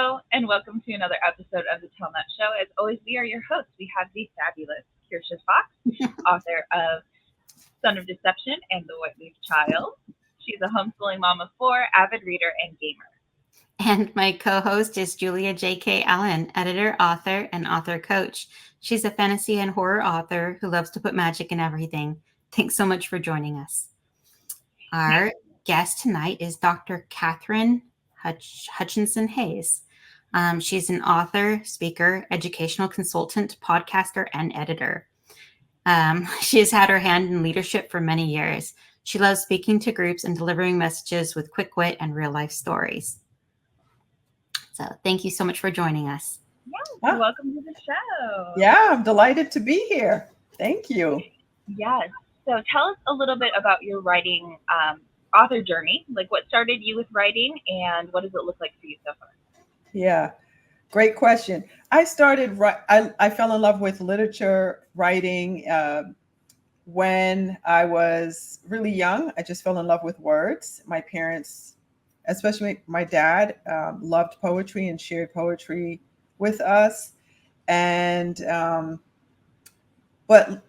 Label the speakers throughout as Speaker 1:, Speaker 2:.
Speaker 1: Hello, and welcome to another episode of the Tell Nut Show. As always, we are your hosts. We have the fabulous Kirsha Fox, author of Son of Deception and The White Leaf Child. She's a homeschooling mom of four, avid reader, and gamer.
Speaker 2: And my co host is Julia J.K. Allen, editor, author, and author coach. She's a fantasy and horror author who loves to put magic in everything. Thanks so much for joining us. Our guest tonight is Dr. Katherine Hutchinson Hayes. She's an author, speaker, educational consultant, podcaster, and editor. She has had her hand in leadership for many years. She loves speaking to groups and delivering messages with quick wit and real life stories. So thank you so much for joining us.
Speaker 1: Yes, welcome to the show.
Speaker 3: Yeah, I'm delighted to be here. Thank you.
Speaker 1: Yes. So tell us a little bit about your writing author journey. Like what started you with writing and what does it look like for you so far?
Speaker 3: Yeah, great question. I fell in love with literature writing when I was really young. I just fell in love with words. My parents, especially my dad, loved poetry and shared poetry with us. And, but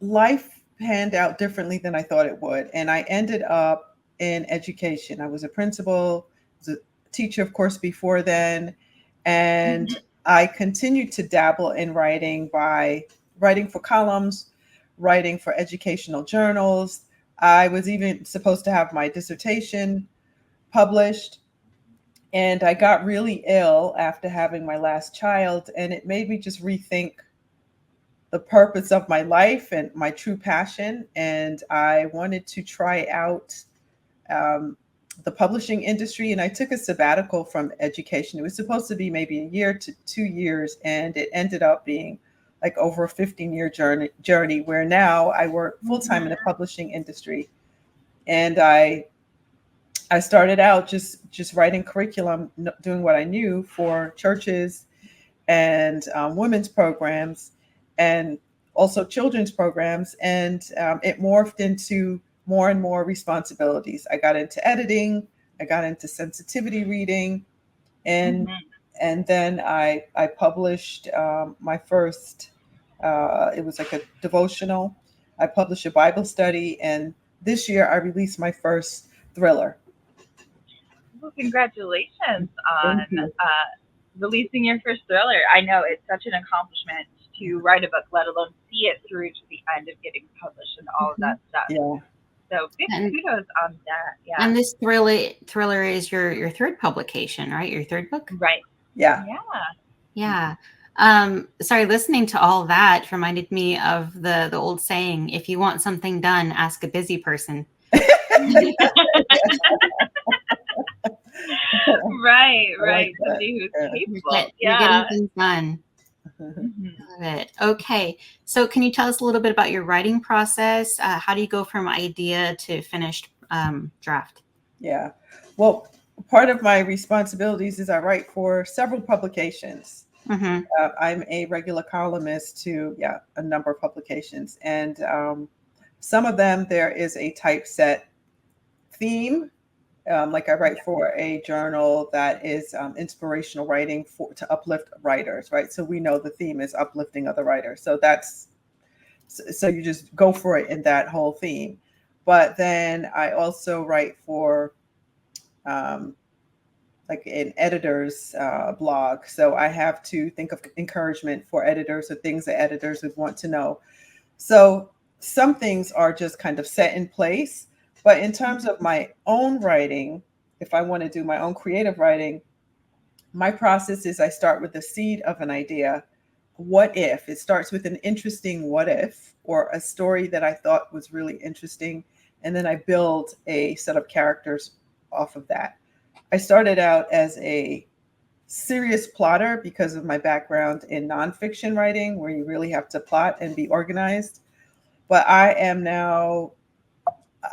Speaker 3: life panned out differently than I thought it would. And I ended up in education. I was a principal, was a teacher, of course, before then. And I continued to dabble in writing by writing for columns, writing for educational journals. I was even supposed to have my dissertation published. And I got really ill after having my last child. And it made me just rethink the purpose of my life and my true passion. And I wanted to try out the publishing industry. And I took a sabbatical from education. It was supposed to be maybe a year to 2 years. And it ended up being like over a 15-year journey where now I work full-time in the publishing industry. And I started out just writing curriculum, doing what I knew for churches and women's programs and also children's programs. And it morphed into more and more responsibilities. I got into editing, I got into sensitivity reading, and then I published my first, it was like a devotional. I published a Bible study, and this year I released my first thriller.
Speaker 1: Well, congratulations on releasing your first thriller. I know it's such an accomplishment to write a book, let alone see it through to the end of getting published and all of that stuff.
Speaker 3: Yeah.
Speaker 1: So big kudos on that. Yeah.
Speaker 2: And this thriller is your third publication, right? Your third book?
Speaker 1: Right.
Speaker 3: Yeah.
Speaker 2: Yeah. Sorry, listening to all that reminded me of the old saying, if you want something done, ask a busy person.
Speaker 1: Right. Somebody who's capable.
Speaker 2: You're getting things done. Love it. Okay. So can you tell us a little bit about your writing process? How do you go from idea to finished draft?
Speaker 3: Yeah. Well, part of my responsibilities is I write for several publications. I'm a regular columnist to a number of publications. And some of them, there is a typeset theme. Like I write for a journal that is inspirational writing to uplift writers, right? So we know the theme is uplifting other writers. So you just go for it in that whole theme. But then I also write for like an editor's blog. So I have to think of encouragement for editors or things that editors would want to know. So some things are just kind of set in place. But in terms of my own writing, if I want to do my own creative writing, my process is I start with the seed of an idea. What if? It starts with an interesting what if or a story that I thought was really interesting. And then I build a set of characters off of that. I started out as a serious plotter because of my background in nonfiction writing, where you really have to plot and be organized. But I am now,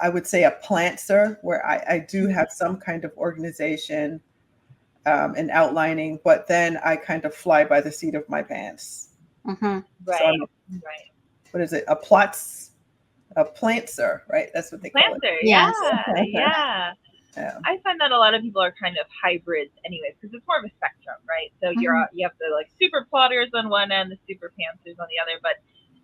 Speaker 3: I would say, a plantser, where I do have some kind of organization and outlining, but then I kind of fly by the seat of my pants.
Speaker 1: Right.
Speaker 3: So what is it? A plantser, right? That's what they call it.
Speaker 1: Yeah. I find that a lot of people are kind of hybrids anyways, because it's more of a spectrum, right? So you have the like super plotters on one end, the super pantsers on the other, but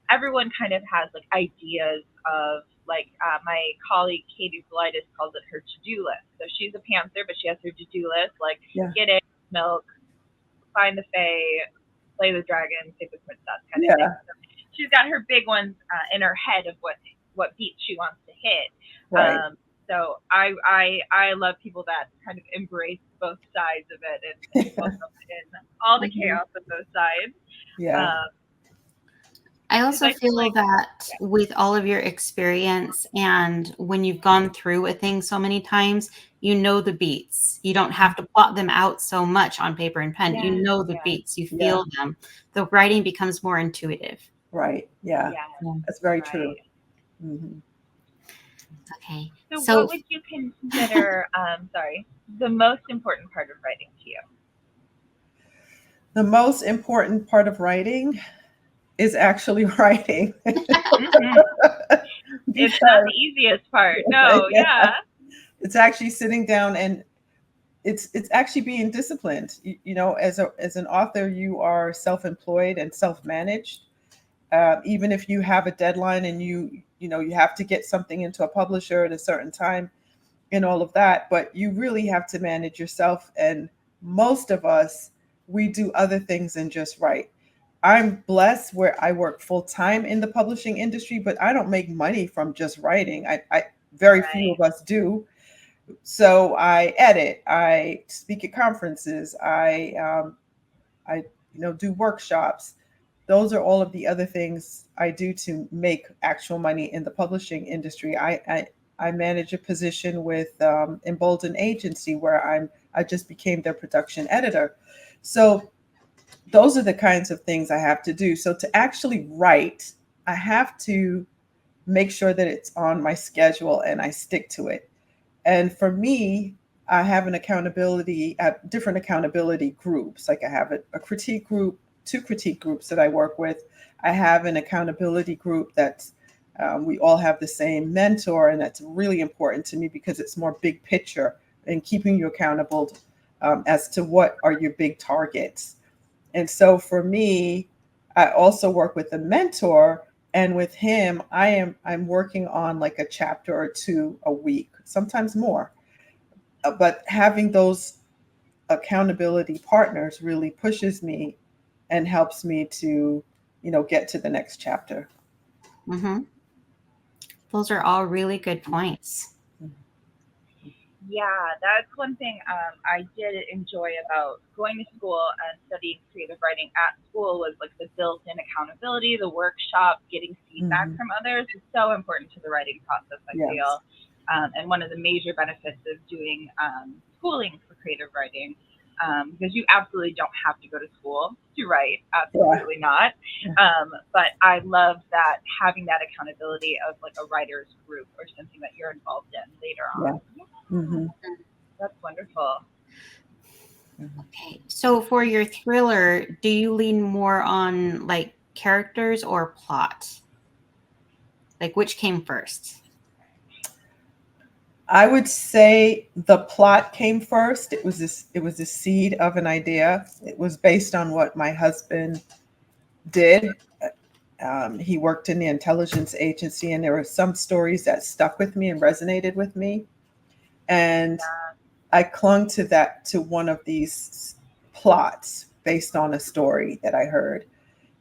Speaker 1: everyone kind of has like ideas of like my colleague Katie Zelitis calls it her to-do list. So she's a pantser, but she has her to-do list like get eggs, milk, find the fae, slay the dragon, save the princess kind of thing. So she's got her big ones in her head of what beats she wants to hit.
Speaker 3: Right.
Speaker 1: So I love people that kind of embrace both sides of it and welcome in all the chaos of both sides.
Speaker 3: Yeah.
Speaker 2: I also feel that with all of your experience and when you've gone through a thing so many times, you know the beats. You don't have to plot them out so much on paper and pen. You know the beats. You feel them. The writing becomes more intuitive.
Speaker 3: Right. Yeah. That's very true.
Speaker 2: Okay.
Speaker 1: So what would you consider, the most important part of writing to you?
Speaker 3: The most important part of writing is actually writing.
Speaker 1: It's not the easiest part. No,
Speaker 3: It's actually sitting down and it's actually being disciplined. You know, as an author, you are self-employed and self-managed. Even if you have a deadline and you have to get something into a publisher at a certain time and all of that, but you really have to manage yourself. And most of us, we do other things than just write. I'm blessed where I work full time in the publishing industry, but I don't make money from just writing. I very few of us do. So I edit, I speak at conferences, I do workshops. Those are all of the other things I do to make actual money in the publishing industry. I manage a position with Embolden Agency where I just became their production editor. So those are the kinds of things I have to do. So to actually write, I have to make sure that it's on my schedule and I stick to it. And for me, I have different accountability groups. Like I have a critique group, 2 critique groups that I work with. I have an accountability group that's we all have the same mentor, and that's really important to me because it's more big picture and keeping you accountable as to what are your big targets. And so for me, I also work with a mentor, and with him, I'm working on like a chapter or 2 a week, sometimes more. But having those accountability partners really pushes me and helps me to, get to the next chapter.
Speaker 2: Those are all really good points.
Speaker 1: Yeah, that's one thing I did enjoy about going to school and studying creative writing at school was like the built-in accountability, the workshop, getting feedback from others is so important to the writing process, I feel. And one of the major benefits of doing schooling for creative writing, because you absolutely don't have to go to school to write, absolutely not. But I love that having that accountability of like a writer's group or something that you're involved in later on. That's wonderful.
Speaker 2: Okay, so for your thriller, do you lean more on like characters or plot? Like which came first?
Speaker 3: I would say the plot came first. It was the seed of an idea. It was based on what my husband did. He worked in the intelligence agency, and there were some stories that stuck with me and resonated with me. And I clung to one of these plots based on a story that I heard.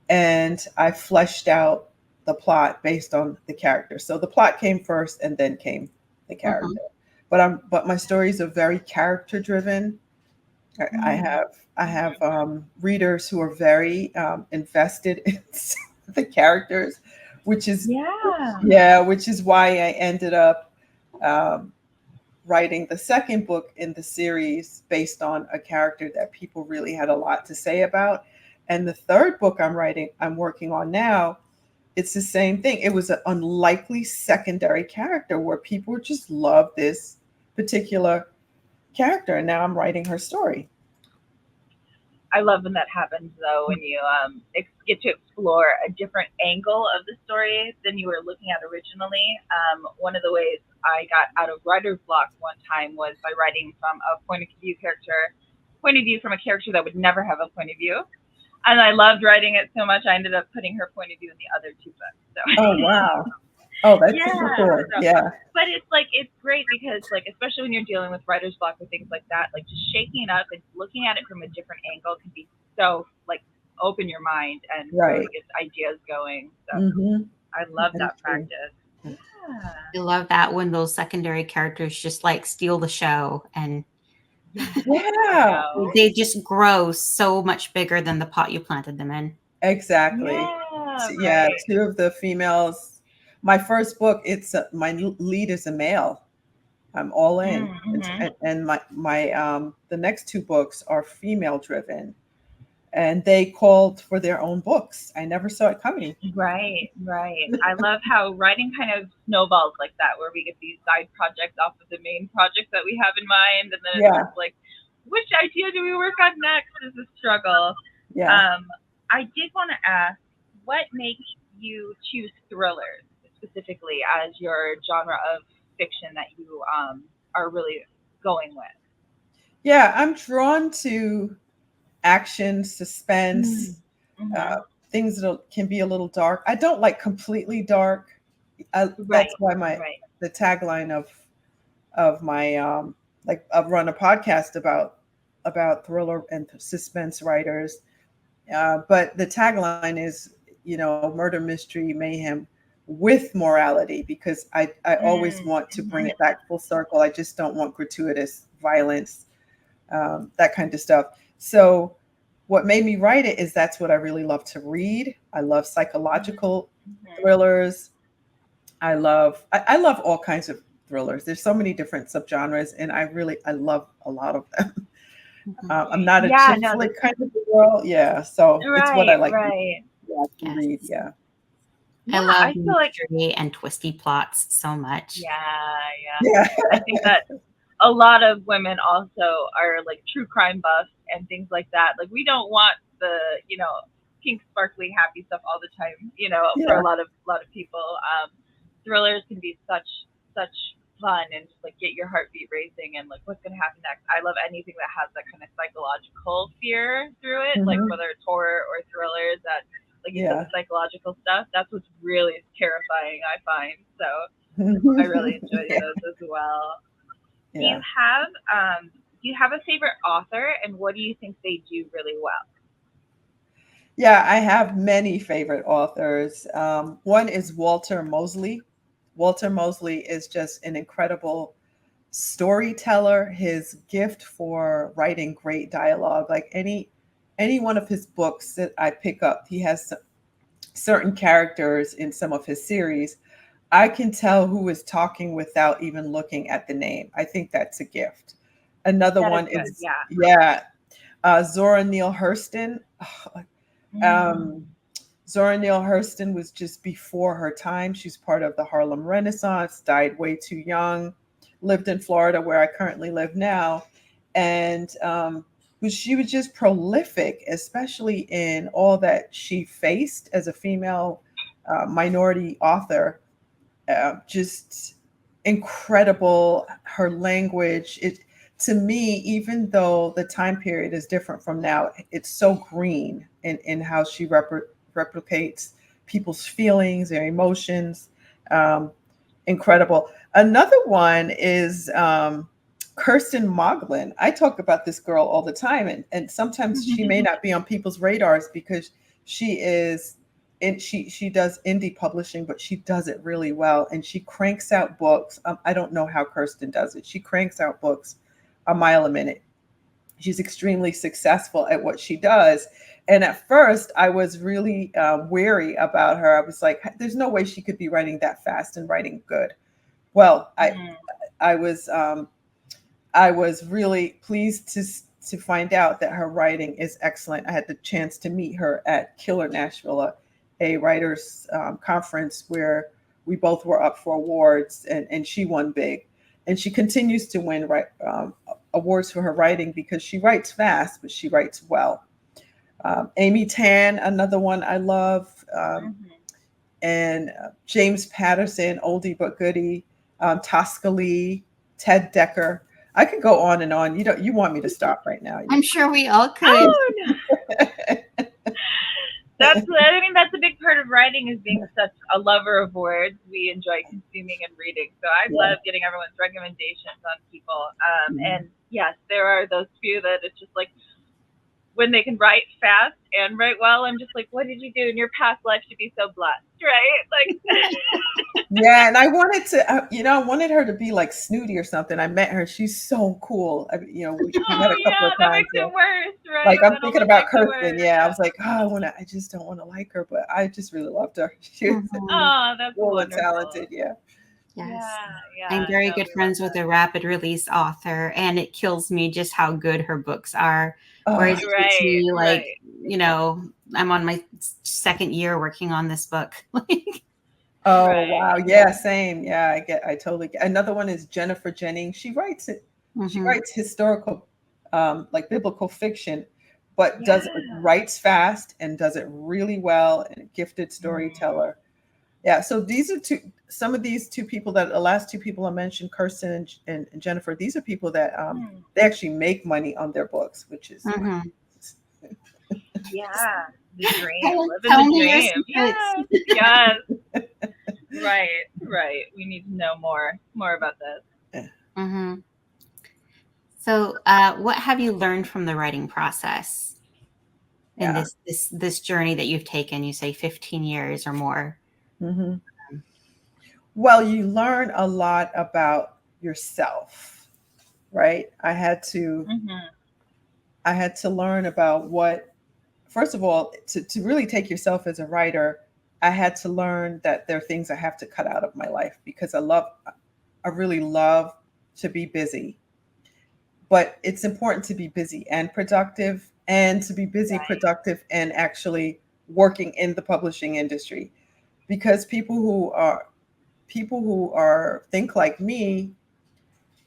Speaker 3: And I fleshed out the plot based on the character. So the plot came first and then came the character. But my stories are very character driven. I have readers who are very invested in the characters, which is why I ended up writing the second book in the series based on a character that people really had a lot to say about. And the third book I'm working on now, it's the same thing. It was an unlikely secondary character where people just love this particular character, and now I'm writing her story.
Speaker 1: I love when that happens, though, when you get to explore a different angle of the story than you were looking at originally. One of the ways I got out of writer's block one time was by writing from a point of view from a character that would never have a point of view. And I loved writing it so much, I ended up putting her point of view in the other two books. So
Speaker 3: Oh, wow. Oh, that's
Speaker 1: yeah.
Speaker 3: super cool.
Speaker 1: So,
Speaker 3: Yeah.
Speaker 1: but it's like it's great because like especially when you're dealing with writer's block or things like that, like just shaking it up and looking at it from a different angle can be so like open your mind and
Speaker 3: Right.
Speaker 1: really get ideas going. So
Speaker 3: Mm-hmm.
Speaker 1: I love
Speaker 3: That is
Speaker 1: that
Speaker 3: true.
Speaker 1: practice. Yeah.
Speaker 2: I love that when those secondary characters just like steal the show and
Speaker 1: I
Speaker 3: Yeah,
Speaker 1: know.
Speaker 2: they just grow so much bigger than the pot you planted them in.
Speaker 3: exactly.
Speaker 1: Yeah,
Speaker 3: Yeah,
Speaker 1: right.
Speaker 3: two of the females. My first book, my lead is a male. I'm all in,
Speaker 1: Mm-hmm.
Speaker 3: and my the next two books are female driven, and they called for their own books. I never saw it coming.
Speaker 1: Right, right. I love how writing kind of snowballs like that, where we get these side projects off of the main project that we have in mind, and then it's
Speaker 3: Yeah,
Speaker 1: just like, which idea do we work on next is a struggle.
Speaker 3: yeah.
Speaker 1: I did want to ask, what makes you choose thrillers specifically as your genre of fiction that you are really going with?
Speaker 3: Yeah, I'm drawn to action, suspense,
Speaker 1: Mm-hmm.
Speaker 3: uh, things that can be a little dark. I don't like completely dark. That's
Speaker 1: Right,
Speaker 3: why
Speaker 1: right.
Speaker 3: the tagline of my like I've run a podcast about thriller and suspense writers. But the tagline is, murder, mystery, mayhem with morality, because I always want to bring
Speaker 1: Mm-hmm.
Speaker 3: it back full circle. I just don't want gratuitous violence, that kind of stuff. So what made me write it is that's what I really love to read. I love psychological thrillers. I love all kinds of thrillers. There's so many different subgenres, and I love a lot of them. I'm not a
Speaker 1: Yeah,
Speaker 3: chick
Speaker 1: no,
Speaker 3: flick kind of girl, yeah. So it's what I
Speaker 1: right,
Speaker 3: like to
Speaker 1: right.
Speaker 3: watch and
Speaker 2: Yes.
Speaker 3: read. Yeah,
Speaker 2: I
Speaker 1: Yeah,
Speaker 2: love
Speaker 1: I feel like
Speaker 2: mystery and twisty plots so much.
Speaker 1: yeah.
Speaker 3: yeah,
Speaker 1: I think that a lot of women also are like true crime buffs and things like that. Like we don't want the, pink sparkly happy stuff all the time, for
Speaker 3: yeah.
Speaker 1: a lot of people. Thrillers can be such fun and just like get your heartbeat racing and like what's gonna happen next. I love anything that has that kind of psychological fear through it, like
Speaker 3: Hmm.
Speaker 1: whether it's horror or thrillers that like you said,
Speaker 3: Yeah.
Speaker 1: the psychological stuff, that's what's really terrifying, I find. So I really enjoy
Speaker 3: Yeah,
Speaker 1: those as well. Do you
Speaker 3: yeah.
Speaker 1: have a favorite author, and what do you think they do really well?
Speaker 3: Yeah, I have many favorite authors. One is Walter Mosley. Walter Mosley is just an incredible storyteller. His gift for writing great dialogue, like any one of his books that I pick up, he has certain characters in some of his series. I can tell who is talking without even looking at the name. I think that's a gift. Another
Speaker 1: That is
Speaker 3: one
Speaker 1: good.
Speaker 3: is,
Speaker 1: Yeah.
Speaker 3: yeah, Zora Neale Hurston.
Speaker 1: Mm.
Speaker 3: Um, Zora Neale Hurston was just before her time. She's part of the Harlem Renaissance, died way too young, lived in Florida, where I currently live now. And she was just prolific, especially in all that she faced as a female minority author. Just incredible. Her language, to me, even though the time period is different from now, it's so green in how she replicates people's feelings, their emotions. Um, Incredible. Another one is Kirsten Moglin. I talk about this girl all the time, and sometimes she may not be on people's radars because she is and she does indie publishing, but she does it really well, and she cranks out books. I don't know how Kirsten does it. She cranks out books a mile a minute. She's extremely successful at what she does. And at first, I was really wary about her. I was like, "There's no way she could be writing that fast and writing good." Well,
Speaker 1: Mm.
Speaker 3: I was I was really pleased to find out that her writing is excellent. I had the chance to meet her at Killer Nashville, a writers conference where we both were up for awards, and she won big, and she continues to win awards for her writing because she writes fast, but she writes well. Amy Tan, another one I love,
Speaker 1: Mhm.
Speaker 3: and James Patterson, oldie but goodie. Tosca Lee, Ted Decker. I could go on and on. You want me to stop right now?
Speaker 2: I'm sure we all could.
Speaker 1: Oh, no. I mean, that's a big part of writing, is being such a lover of words. We enjoy consuming and reading. So I love getting everyone's recommendations on people. And yes, there are those few that it's just like, when they can write fast and write well, I'm just like, what did you do in your past life to be so blessed, right? Like,
Speaker 3: yeah, and I wanted to, I wanted her to be like Snooty or something. I met her; she's so cool. We met a couple of
Speaker 1: that
Speaker 3: times.
Speaker 1: makes it worse, right?
Speaker 3: Like I'm
Speaker 1: That
Speaker 3: thinking
Speaker 1: almost
Speaker 3: about
Speaker 1: makes it
Speaker 3: Kirsten.
Speaker 1: worse.
Speaker 3: Yeah, I was like, I just don't want to like her, but I just really loved her. She was
Speaker 1: Oh, that's
Speaker 3: cool and
Speaker 1: wonderful.
Speaker 3: talented. Yeah.
Speaker 2: Yes.
Speaker 1: Yeah,
Speaker 2: I'm very good friends with a rapid release author, and it kills me just how good her books are. Whereas it takes me like, I'm on my second year working on this book.
Speaker 3: Oh, wow. Yeah, same. Yeah, I totally get. Another one is Jennifer Jennings. She writes it. She writes historical, like biblical fiction, but writes fast and does it really well, and a gifted storyteller. Yeah. So these are some of these two people the last two people I mentioned, Kirsten and Jennifer. These are people that they actually make money on their books, which is
Speaker 1: yeah, the dream. Living the dream. Yes. Right. We need to know more about this.
Speaker 2: So, what have you learned from the writing process in this journey that you've taken? You say 15 years or more.
Speaker 3: Well, you learn a lot about yourself, right? I had to learn about what. First of all, to really take yourself as a writer, I had to learn that there are things I have to cut out of my life, because I really love to be busy. But it's important to be busy and productive, and to be busy, productive, and actually working in the publishing industry. Because people who think like me,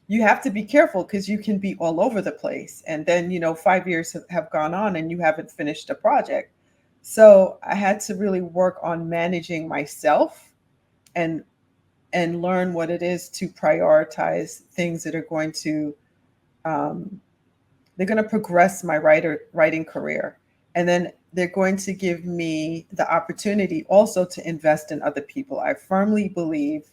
Speaker 3: you have to be careful, because you can be all over the place. And then, 5 years have gone on and you haven't finished a project. So I had to really work on managing myself and learn what it is to prioritize things that are going to they're going to progress my writing career. And then they're going to give me the opportunity also to invest in other people. I firmly believe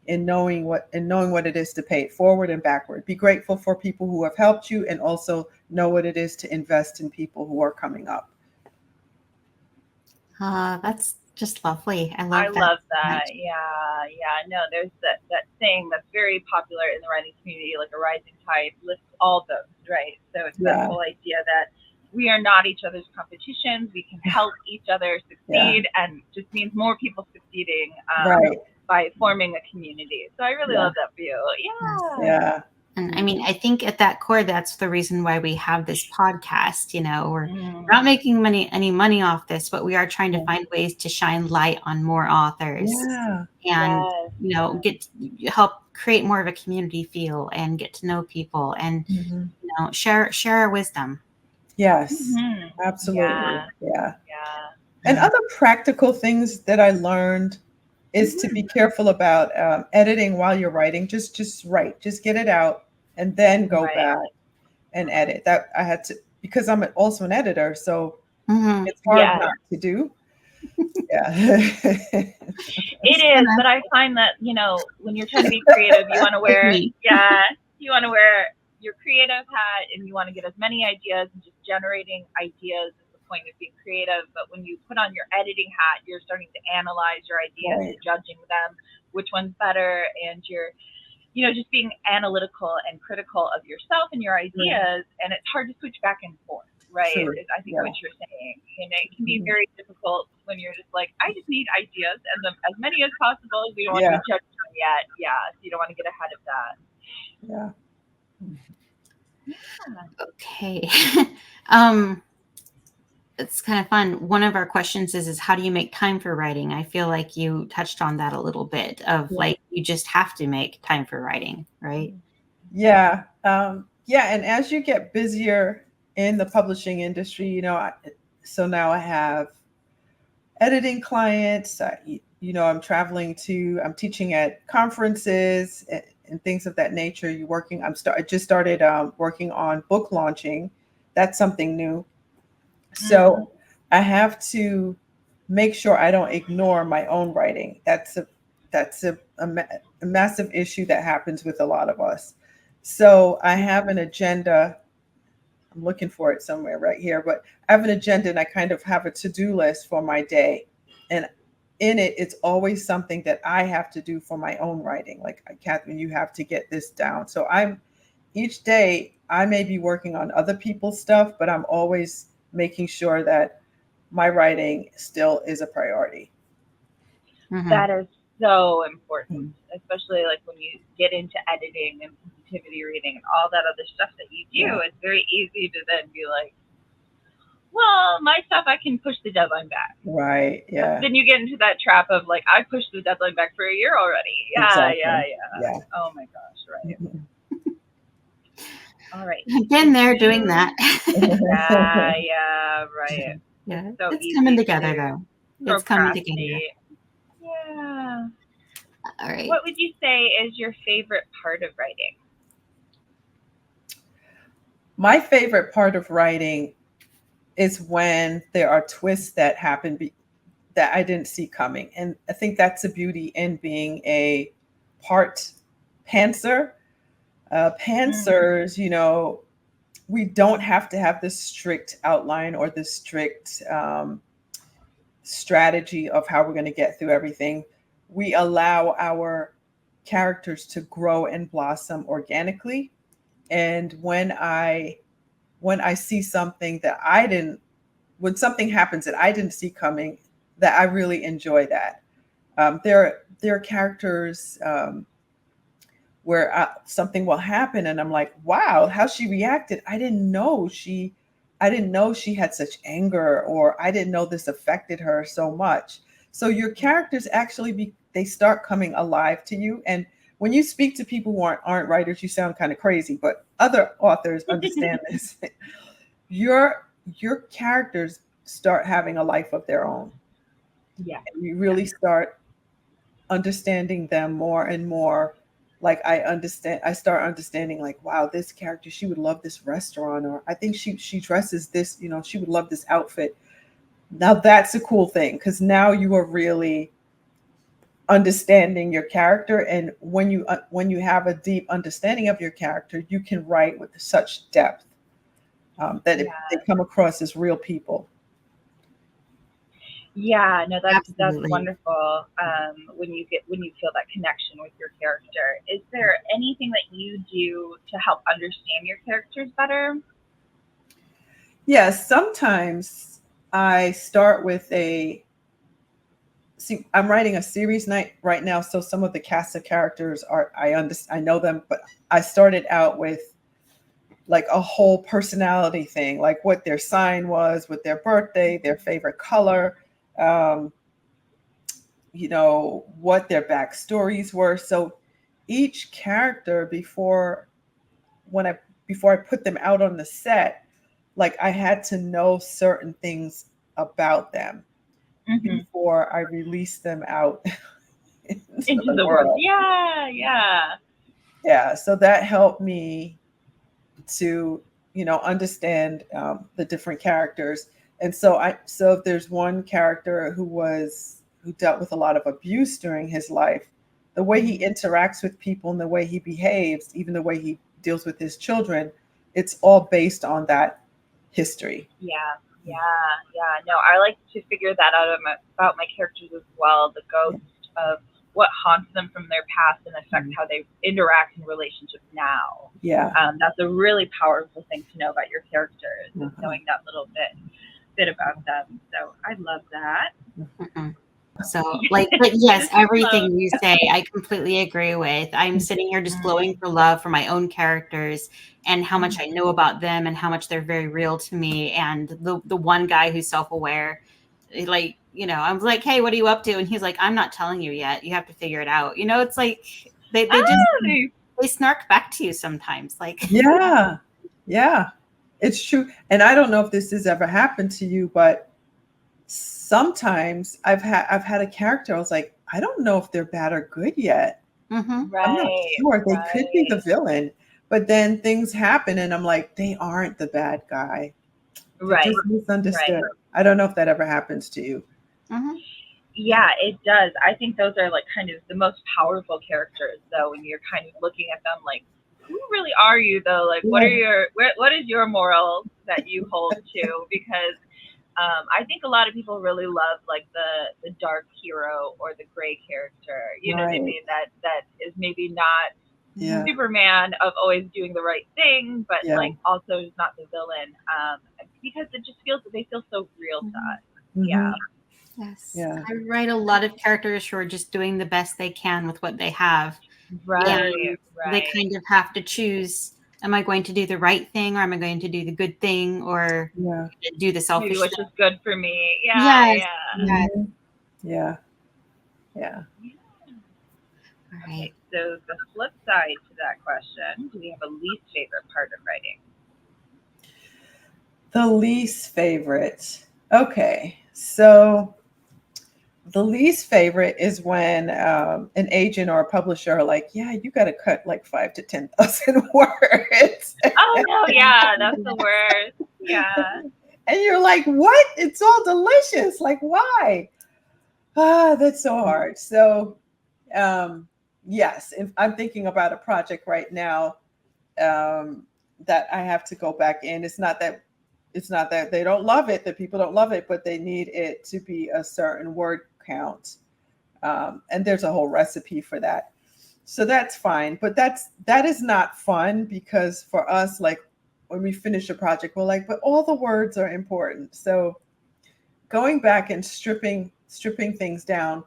Speaker 3: in knowing what it is to pay it forward and backward. Be grateful for people who have helped you, and also know what it is to invest in people who are coming up.
Speaker 2: That's just lovely. I
Speaker 1: love that. Yeah. No, there's that saying that's very popular in the writing community, like a rising tide lifts all boats, right? So it's that whole idea that we are not each other's competitions. We can help each other succeed, and just means more people succeeding by forming a community. So I really love that view.
Speaker 3: Yeah.
Speaker 2: And I mean, I think at that core, that's the reason why we have this podcast. We're not making any money off this, but we are trying to find ways to shine light on more authors and, help create more of a community feel and get to know people and, share our wisdom.
Speaker 3: Yes, absolutely. Yeah. And other practical things that I learned is to be careful about editing while you're writing. Just write, just get it out, and then go back and edit. That I had to, because I'm also an editor, so it's hard not to do.
Speaker 1: It is, but I find that when you're trying to be creative, you want to wear your creative hat, and you want to get as many ideas, and just generating ideas is the point of being creative. But when you put on your editing hat, you're starting to analyze your ideas and judging them, which one's better, and you're just being analytical and critical of yourself and your ideas, and it's hard to switch back and forth, right? I think what you're saying, it can be very difficult when you're just like, I just need ideas, and as many as possible. You don't want to be judged them yet, so you don't want to get ahead of that.
Speaker 2: Okay. It's kind of fun. One of our questions is how do you make time for writing? I feel like you touched on that a little bit of like, you just have to make time for writing, right?
Speaker 3: Yeah. And as you get busier in the publishing industry, so now I have editing clients, I'm I'm teaching at conferences and things of that nature. I just started working on book launching. That's something new. So I have to make sure I don't ignore my own writing. That's a massive issue that happens with a lot of us. So I have an agenda. I'm looking for it somewhere right here, but I have an agenda and I kind of have a to-do list for my day. And in it, it's always something that I have to do for my own writing. Like, Catherine, you have to get this down. So each day I may be working on other people's stuff, but I'm always making sure that my writing still is a priority.
Speaker 1: That is so important, especially like when you get into editing and sensitivity reading and all that other stuff that you do. It's very easy to then be like, well, my stuff, I can push the deadline back.
Speaker 3: Right. Yeah.
Speaker 1: Then you get into that trap of like, I pushed the deadline back for a year already. Yeah.
Speaker 3: Exactly.
Speaker 1: Yeah. Oh my gosh. Right. All right.
Speaker 2: Again, they're doing that.
Speaker 1: Yeah. Right.
Speaker 2: Yeah. It's coming together though. It's coming together.
Speaker 1: Yeah.
Speaker 2: All right.
Speaker 1: What would you say is your favorite part of writing?
Speaker 3: My favorite part of writing is when there are twists that happen that I didn't see coming. And I think that's the beauty in being a part pantser. Pantsers, we don't have to have this strict outline or this strict strategy of how we're going to get through everything. We allow our characters to grow and blossom organically. And when I see something when something happens that I didn't see coming, that I really enjoy that. There are characters where something will happen and I'm like, wow, how she reacted. I didn't know she had such anger, or I didn't know this affected her so much. So your characters actually they start coming alive to you. And when you speak to people who aren't writers, you sound kind of crazy, but other authors understand this. Your characters start having a life of their own.
Speaker 1: Yeah.
Speaker 3: And you really start understanding them more and more. Like I start understanding like, wow, this character, she would love this restaurant, or I think she dresses this, she would love this outfit. Now that's a cool thing, because now you are really understanding your character. And when you have a deep understanding of your character, you can write with such depth that they come across as real people.
Speaker 1: Yeah, no, that's wonderful. When you feel that connection with your character, is there anything that you do to help understand your characters better?
Speaker 3: Yes, sometimes I start with I'm writing a series night right now, so some of the cast of characters I know them, but I started out with like a whole personality thing, like what their sign was, what their birthday, their favorite color, what their backstories were. So each character before I put them out on the set, like I had to know certain things about them before I released them out into the world. Yeah. So that helped me to, understand the different characters. And so if there's one character who dealt with a lot of abuse during his life, the way he interacts with people and the way he behaves, even the way he deals with his children, it's all based on that history.
Speaker 1: Yeah. No, I like to figure that out about my characters as well. The ghost of what haunts them from their past and affects how they interact in relationships now.
Speaker 3: Yeah.
Speaker 1: That's a really powerful thing to know about your characters, knowing that little bit about them. So I love that.
Speaker 2: So but yes, everything you say, I completely agree with. I'm sitting here just glowing for love for my own characters and how much I know about them and how much they're very real to me. And the one guy who's self-aware, like, I'm like, hey, what are you up to? And he's like, I'm not telling you yet. You have to figure it out. It's like they snark back to you sometimes. Like,
Speaker 3: yeah, it's true. And I don't know if this has ever happened to you, but sometimes I've had a character, I was like, I don't know if they're bad or good yet.
Speaker 2: Mm-hmm.
Speaker 3: I'm not
Speaker 1: Right.
Speaker 3: sure. They could be the
Speaker 1: Right.
Speaker 3: villain, but then things happen and I'm like, they aren't the bad guy. They're
Speaker 1: Right.
Speaker 3: just misunderstood.
Speaker 1: Right.
Speaker 3: I don't know if that ever happens to you.
Speaker 2: Mm-hmm.
Speaker 1: Yeah, it does. I think those are like kind of the most powerful characters, though, when you're kind of looking at them like, who really are you, though? Like, what
Speaker 3: Yeah.
Speaker 1: are what is your morals that you hold to? Because I think a lot of people really love like the dark hero or the gray character. You know what I
Speaker 3: Right.
Speaker 1: mean? That is maybe not
Speaker 3: Yeah.
Speaker 1: Superman of always doing the right thing, but
Speaker 3: Yeah.
Speaker 1: like also is not the villain. Because it just feels they feel so real to us.
Speaker 3: Mhm.
Speaker 1: Yeah.
Speaker 2: Yes.
Speaker 3: Yeah.
Speaker 2: I write a lot of characters who are just doing the best they can with what they have.
Speaker 1: Right.
Speaker 2: And
Speaker 1: Right.
Speaker 2: they kind of have to choose, am I going to do the right thing or am I going to do the good thing or
Speaker 3: Yeah.
Speaker 2: do the selfish
Speaker 1: Do what's
Speaker 2: thing?
Speaker 1: just good for me. Yeah.
Speaker 2: Yes.
Speaker 1: Yeah.
Speaker 2: Yes.
Speaker 3: Mhm. Yeah. Yeah.
Speaker 2: All
Speaker 1: Okay,
Speaker 2: right.
Speaker 1: so the flip side to that question, do we have a least favorite part of writing?
Speaker 3: The least favorite. Okay. So the least favorite is when an agent or a publisher are like, yeah, you got to cut like 5 to 10,000 words.
Speaker 1: Oh no, yeah, that's the worst. Yeah.
Speaker 3: And you're like, what? It's all delicious. Like, why? That's so hard. So, yes, if I'm thinking about a project right now that I have to go back in. It's not that they don't love it, that people don't love it, but they need it to be a certain word count. And there's a whole recipe for that. So that's fine. But that is not fun because for us, like when we finish a project, we're like, but all the words are important. So going back and stripping things down,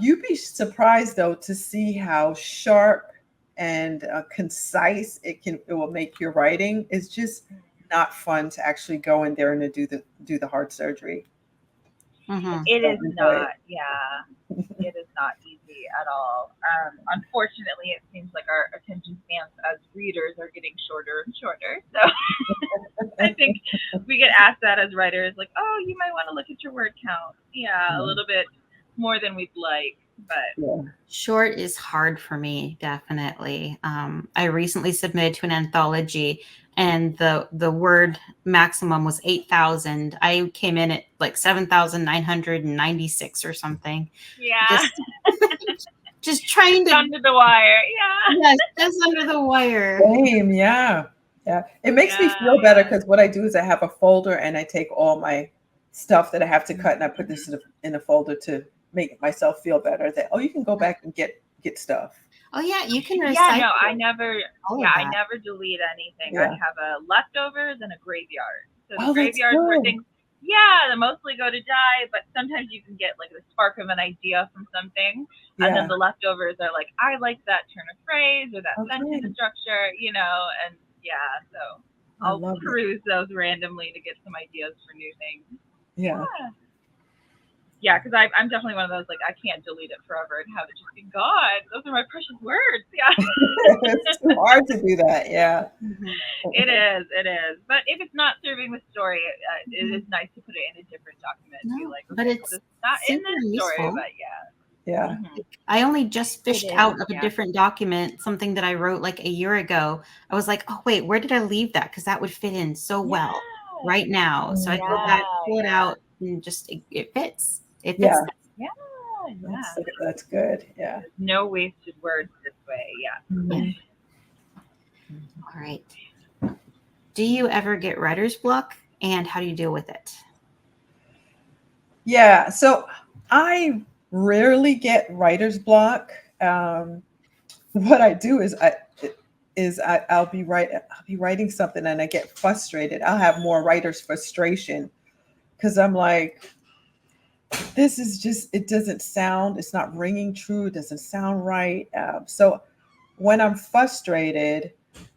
Speaker 3: you'd be surprised though to see how sharp and concise it will make your writing. It's just not fun to actually go in there and to do the heart surgery.
Speaker 2: Mm-hmm.
Speaker 1: It is
Speaker 3: Don't enjoy
Speaker 1: not, yeah. It is not easy at all. Unfortunately, it seems like our attention spans as readers are getting shorter and shorter. So I think we get asked that as writers, like, oh, you might want to look at your word count. Yeah, a little bit more than we'd like, but
Speaker 3: Yeah.
Speaker 2: Short is hard for me, definitely. I recently submitted to an anthology, and the word maximum was 8,000. I came in at like 7,996 or something.
Speaker 1: yeah,
Speaker 2: Just trying
Speaker 1: it's
Speaker 2: to,
Speaker 1: under the wire. Yeah.
Speaker 2: yes, just under the wire.
Speaker 3: Same, yeah. Yeah. It makes me feel better because what I do is I have a folder and I take all my stuff that I have to cut and I put this in a folder to make myself feel better that, oh, you can go back and get stuff.
Speaker 2: Oh yeah, you can
Speaker 1: Yeah,
Speaker 2: recycle.
Speaker 1: no, I never.
Speaker 2: all of
Speaker 1: Yeah, I
Speaker 2: that.
Speaker 1: never delete anything.
Speaker 3: Yeah.
Speaker 1: I have a leftovers and a graveyard. So the
Speaker 3: Oh, that's
Speaker 1: graveyards where
Speaker 3: good.
Speaker 1: things, yeah, they mostly go to die, but sometimes you can get like the spark of an idea from something, and then
Speaker 3: Yeah.
Speaker 1: the leftovers are like, I like that turn of phrase or that
Speaker 3: Okay.
Speaker 1: sentence structure, and yeah, so
Speaker 3: I
Speaker 1: I'll
Speaker 3: love it.
Speaker 1: peruse those randomly to get some ideas for new things.
Speaker 3: Yeah.
Speaker 1: Yeah, because I'm definitely one of those, like, I can't delete it forever and have it just be gone. Those are my precious words. Yeah.
Speaker 3: It's too hard to do that. Yeah.
Speaker 2: Mhm.
Speaker 1: It is. But if it's not serving the story, it is nice to put it in a different document and be
Speaker 2: No,
Speaker 1: like,
Speaker 2: but
Speaker 1: okay,
Speaker 2: it's
Speaker 1: this is not in
Speaker 2: super
Speaker 1: this story,
Speaker 2: useful.
Speaker 1: but yeah.
Speaker 3: Yeah.
Speaker 1: Mhm.
Speaker 2: I only just fished
Speaker 1: is,
Speaker 2: out of a
Speaker 1: yeah.
Speaker 2: different document something that I wrote like a year ago. I was like, oh wait, where did I leave that? Because that would fit in so well right now. So I go back, pull it out, and just it fits. It fits.
Speaker 3: Yeah.
Speaker 1: Yeah.
Speaker 3: That's good. Yeah.
Speaker 1: There's no wasted words this way. Yeah.
Speaker 3: Mhm.
Speaker 2: All right. Do you ever get writer's block, and how do you deal with it?
Speaker 3: Yeah. So I rarely get writer's block. What I do is I'll be writing something and I get frustrated. I'll have more writer's frustration because I'm like, this is just, it's not ringing true. It doesn't sound right. So when I'm frustrated,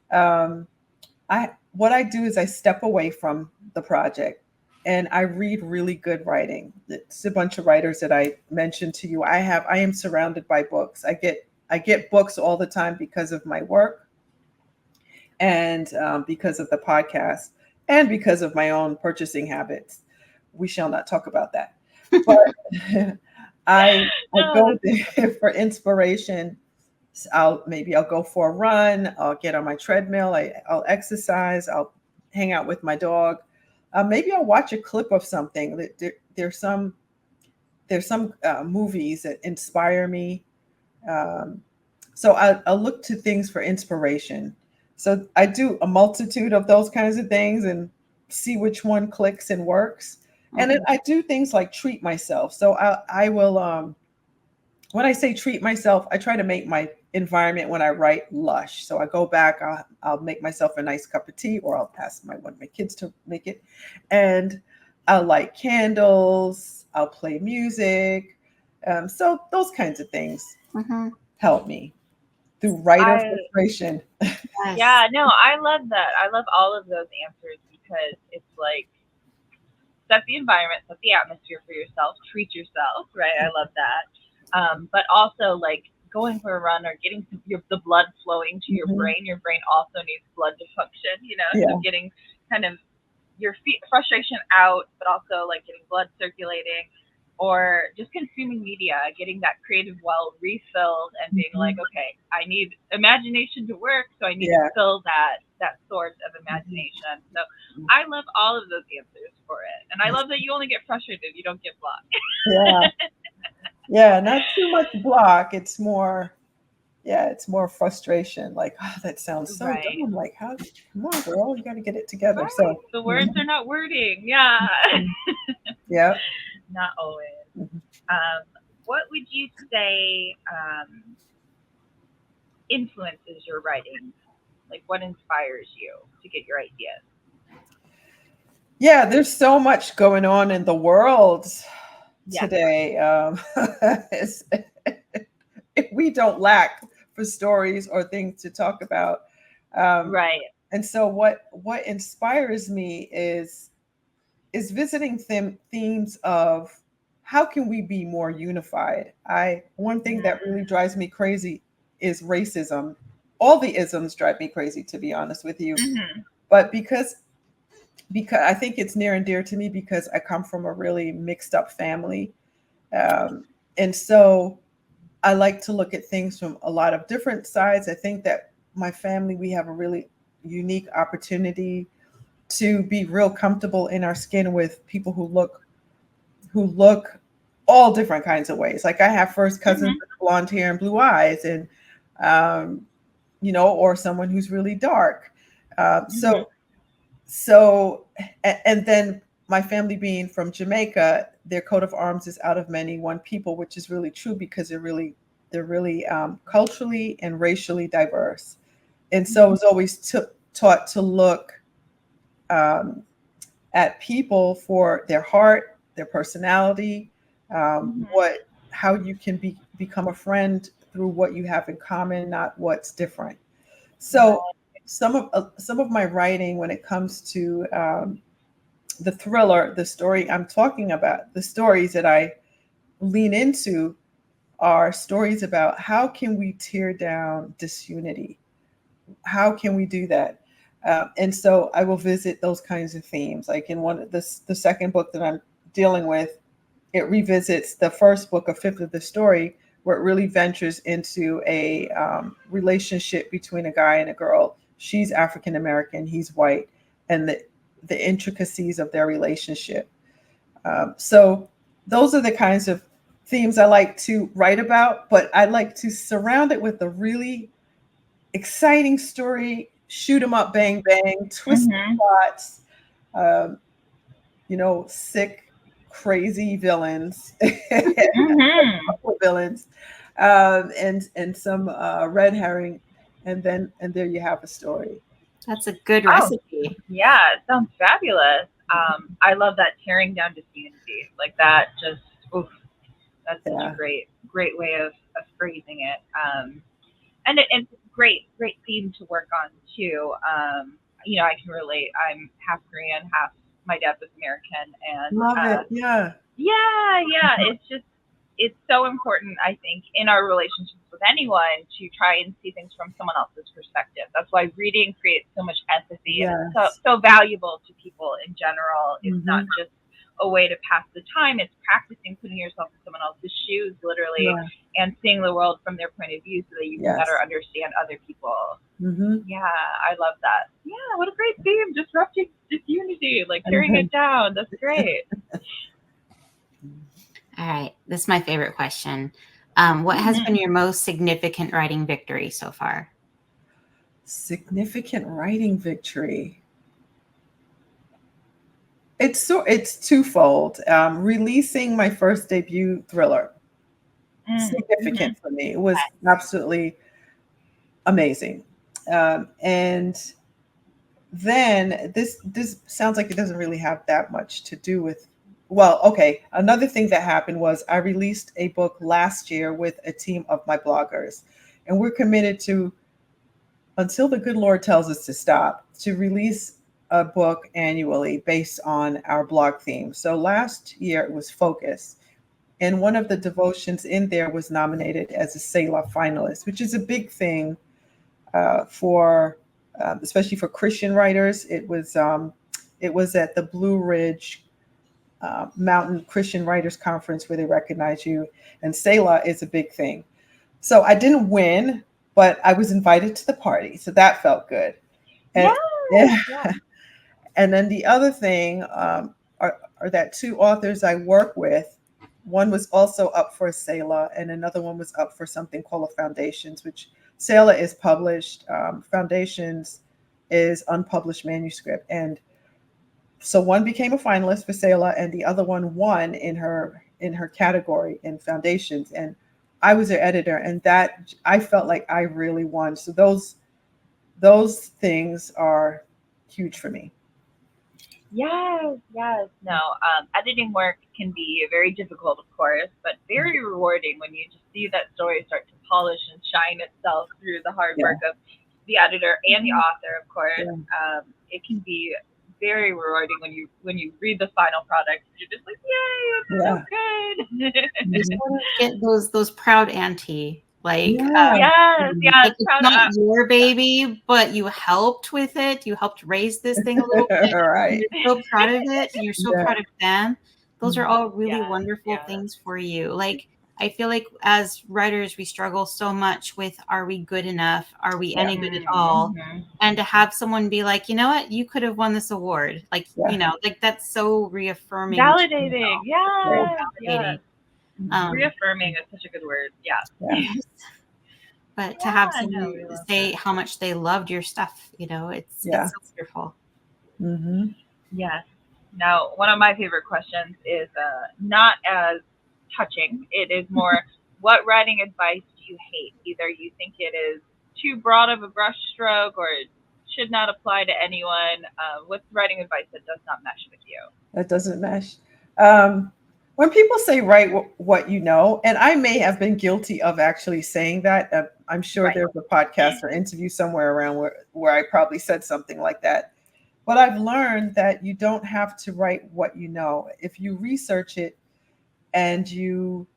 Speaker 3: what I do is I step away from the project and I read really good writing. It's a bunch of writers that I mentioned to you. I am surrounded by books. I get books all the time because of my work and because of the podcast and because of my own purchasing habits. we shall not talk about that. But I go there for inspiration. I'll go for a run. I'll get on my treadmill. I'll exercise. I'll hang out with my dog. Maybe I'll watch a clip of something. There's some movies that inspire me. So I'll look to things for inspiration. So I do a multitude of those kinds of things and see which one clicks and works. And then I do things like treat myself. So I will, when I say treat myself, I try to make my environment when I write lush. So I go back, I'll make myself a nice cup of tea, or I'll ask one of my kids to make it. And I'll light candles, I'll play music. So those kinds of things help me through writer frustration.
Speaker 1: Yeah, no, I love that. I love all of those answers because it's like, set the environment, set the atmosphere for yourself, treat yourself, right? I love that. But also like going for a run or getting the blood flowing to your brain. Your brain also needs blood to function, so getting kind of your frustration out, but also like getting blood circulating, or just consuming media, getting that creative well refilled and being like, okay, I need imagination to work, so I need to fill that source of imagination. So I love all of those answers for it. And I love that you only get frustrated, you don't get blocked.
Speaker 3: Yeah, not too much block. It's more frustration. Like, oh, that sounds so dumb. Like, come on, girl, you got to get it together. Right. So
Speaker 1: the words are not wording. Yeah.
Speaker 3: Yeah.
Speaker 1: Not always. What would you say influences your writing? Like, what inspires you to get your ideas?
Speaker 3: Yeah, there's so much going on in the world today. We don't lack for stories or things to talk about.
Speaker 1: Right.
Speaker 3: And so what inspires me is visiting themes of how can we be more unified. One thing that really drives me crazy is racism. All the isms drive me crazy, to be honest with you. But because I think it's near and dear to me because I come from a really mixed up family. And so I like to look at things from a lot of different sides. I think that my family, we have a really unique opportunity to be real comfortable in our skin with people who look all different kinds of ways. Like I have first cousins with blonde hair and blue eyes, and or someone who's really dark. So, and then my family being from Jamaica, their coat of arms is out of many, one people, which is really true because they're really culturally and racially diverse. And so I was always taught to look at people for their heart, their personality, how you can become a friend through what you have in common, not what's different. So some of my writing, when it comes to the thriller, the story I'm talking about, the stories that I lean into are stories about how can we tear down disunity? How can we do that? And so I will visit those kinds of themes. Like in the second book that I'm dealing with, it revisits the first book, A Fifth of the Story, where it really ventures into a relationship between a guy and a girl. She's African American, he's white, and the intricacies of their relationship. So those are the kinds of themes I like to write about, but I like to surround it with a really exciting story, shoot 'em up, bang, bang, twisted plots, sick, crazy villains, villains, and some red herring, and there you have a story.
Speaker 2: That's a good recipe.
Speaker 1: Yeah, it sounds fabulous. I love that tearing down disunity. Like that just, that's such a great way of phrasing it. And it's great theme to work on too. I can relate. I'm half Korean, my dad was American, and
Speaker 3: love it. Yeah.
Speaker 1: It's so important, I think, in our relationships with anyone to try and see things from someone else's perspective. That's why reading creates so much empathy, and it's so valuable to people in general. It's not just, a way to pass the time. It's practicing putting yourself in someone else's shoes, literally,
Speaker 3: Yeah.
Speaker 1: and seeing the world from their point of view so that you can
Speaker 3: Yes.
Speaker 1: better understand other people.
Speaker 3: Mm-hmm.
Speaker 1: Yeah, I love that. Yeah, what a great theme. Disrupting disunity, like tearing it down. That's great.
Speaker 2: All right. This is my favorite question. What has been your most significant writing victory so far?
Speaker 3: Significant writing victory. It's twofold. Releasing my first debut thriller. Significant for me. It was absolutely amazing. And then this sounds like it doesn't really have that much to do with, well, okay, another thing that happened was I released a book last year with a team of my bloggers, and we're committed to, until the good Lord tells us to stop, to release a book annually based on our blog theme. So last year it was Focus, and one of the devotions in there was nominated as a Selah finalist, which is a big thing for especially for Christian writers. It was at the Blue Ridge Mountain Christian Writers Conference where they recognize you, and Selah is a big thing. So I didn't win, but I was invited to the party, so that felt good. And,
Speaker 1: Yeah.
Speaker 3: and then the other thing are that two authors I work with. One was also up for a Selah, and another one was up for something called a Foundations, which Selah is published. Foundations is unpublished manuscript. And so one became a finalist for Selah, and the other one won in her category in Foundations. And I was their editor, and that I felt like I really won. So those things are huge for me.
Speaker 1: Yes. No, editing work can be very difficult, of course, but very rewarding when you just see that story start to polish and shine itself through the hard work of the editor and the author, of course. It can be very rewarding when you read the final product. You're just like, yay, it's so good.
Speaker 2: You sort of get those proud auntie. Like,
Speaker 1: yes,
Speaker 2: like it's not your baby, but you helped with it. You helped raise this thing a little bit.
Speaker 3: Right.
Speaker 2: You're so proud of it. You're so proud of them. Those are all really wonderful things for you. Like, I feel like as writers, we struggle so much with, are we good enough? Are we any good at all? And to have someone be like, you know what, you could have won this award. Like, you know, like that's so reaffirming.
Speaker 1: Validating. Yes.
Speaker 2: Validating.
Speaker 1: Reaffirming is such a good word. Yeah.
Speaker 2: But to have someone say how much they loved your stuff, you know, it's so wonderful.
Speaker 1: Yes. Now, one of my favorite questions is not as touching. It is more, what writing advice do you hate? Either you think it is too broad of a brushstroke or it should not apply to anyone. What's writing advice that does not mesh with you?
Speaker 3: That doesn't mesh. When people say write what you know, and I may have been guilty of actually saying that. I'm sure there's a podcast or interview somewhere around where I probably said something like that. But I've learned that you don't have to write what you know. If you research it and you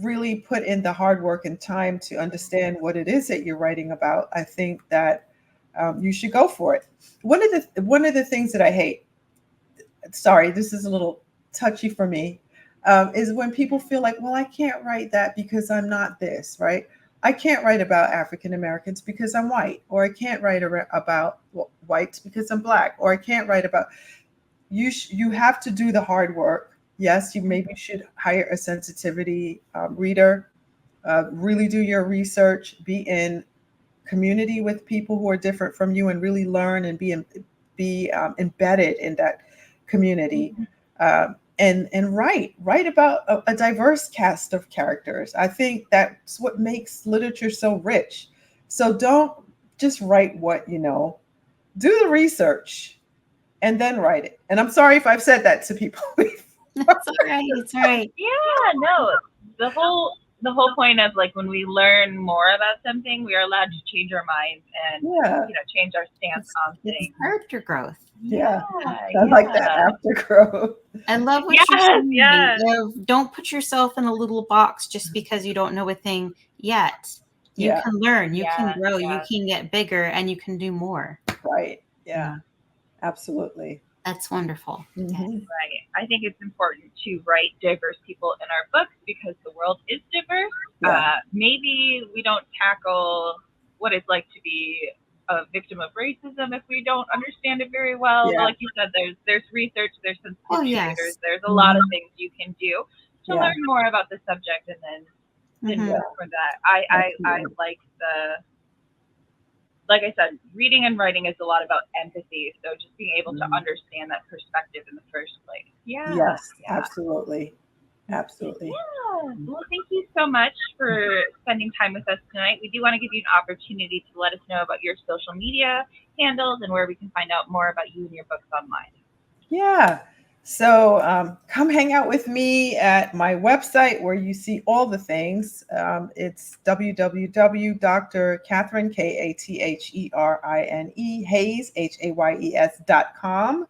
Speaker 3: really put in the hard work and time to understand what it is that you're writing about, I think that you should go for it. One of the things that I hate, sorry, this is a little touchy for me, is when people feel like, well, I can't write that because I'm not this, right? I can't write about African Americans because I'm white, or I can't write about whites because I'm black, or I can't write about, you have to do the hard work. Yes, you maybe should hire a sensitivity reader, really do your research, be in community with people who are different from you and really learn and be embedded in that community. And write about a diverse cast of characters. I think that's what makes literature so rich. So don't just write what you know. Do the research and then write it. And I'm sorry if I've said that to people.
Speaker 2: It's all right. It's all right.
Speaker 1: Yeah, no. The whole point of like when we learn more about something, we are allowed to change our minds and change our stance on things.
Speaker 2: It's character growth.
Speaker 3: I like that, aftergrowth.
Speaker 2: I love what you're saying. Don't put yourself in a little box just because you don't know a thing yet. You can learn, you can grow, you can get bigger, and you can do more.
Speaker 3: Right. Yeah. Absolutely.
Speaker 2: That's wonderful. Yes.
Speaker 3: Mhm.
Speaker 1: Right. I think it's important to write diverse people in our books because the world is diverse.
Speaker 3: Yeah.
Speaker 1: Maybe we don't tackle what it's like to be a victim of racism if we don't understand it very well. But
Speaker 3: Yeah.
Speaker 1: like you said, there's research, there's sensitivity
Speaker 2: Oh,
Speaker 1: readers,
Speaker 2: yes.
Speaker 1: there's a lot of things you can do to
Speaker 3: Yeah.
Speaker 1: learn more about the subject and then
Speaker 2: Mhm.
Speaker 1: move from that. I
Speaker 3: Absolutely.
Speaker 1: like I said, reading and writing is a lot about empathy. So just being able to
Speaker 3: Mhm.
Speaker 1: understand that perspective in the first place. Yeah.
Speaker 3: Yes,
Speaker 1: Yeah.
Speaker 3: absolutely. Absolutely.
Speaker 1: Yeah. Well, thank you so much for spending time with us tonight. We do want to give you an opportunity to let us know about your social media handles and where we can find out more about you and your books online.
Speaker 3: Yeah. So come hang out with me at my website where you see all the things. It's www.Katherine, Katherine, Hayes, Hayes.com.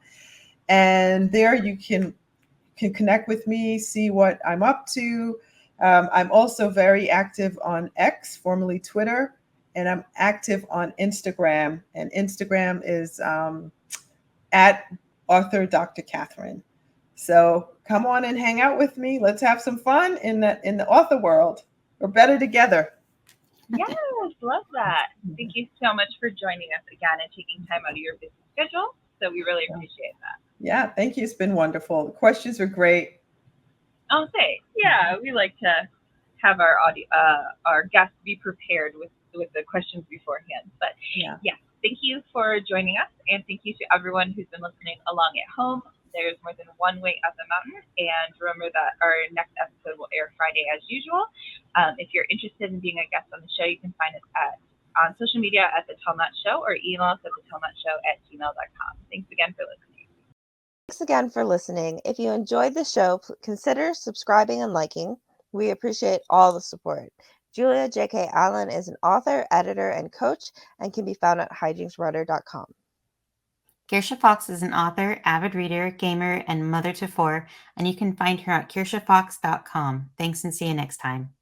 Speaker 3: And there you can connect with me, see what I'm up to. I'm also very active on X, formerly Twitter, and I'm active on Instagram. And Instagram is at author Dr. Katherine. So come on and hang out with me. Let's have some fun in the author world. We're better together.
Speaker 1: Yes, love that. Thank you so much for joining us again and taking time out of your busy schedule. So we really appreciate that.
Speaker 3: Yeah, thank you. It's been wonderful. The questions were great.
Speaker 1: Oh, thanks. Yeah, we like to have our guests be prepared with the questions beforehand. But
Speaker 3: Yeah.
Speaker 1: yes, thank you for joining us, and thank you to everyone who's been listening along at home. There's more than one way up the mountain, and remember that our next episode will air Friday as usual. If you're interested in being a guest on the show, you can find us on social media at The Tellnut Show or email us at thetellnutshow@gmail.com. Thanks again for listening.
Speaker 4: Thanks again for listening. If you enjoyed the show, consider subscribing and liking. We appreciate all the support. Julia J.K. Allen is an author, editor, and coach and can be found at hijingsrudder.com.
Speaker 2: Kirsha Fox is an author, avid reader, gamer, and mother to four, and you can find her at kirshafox.com. Thanks and see you next time.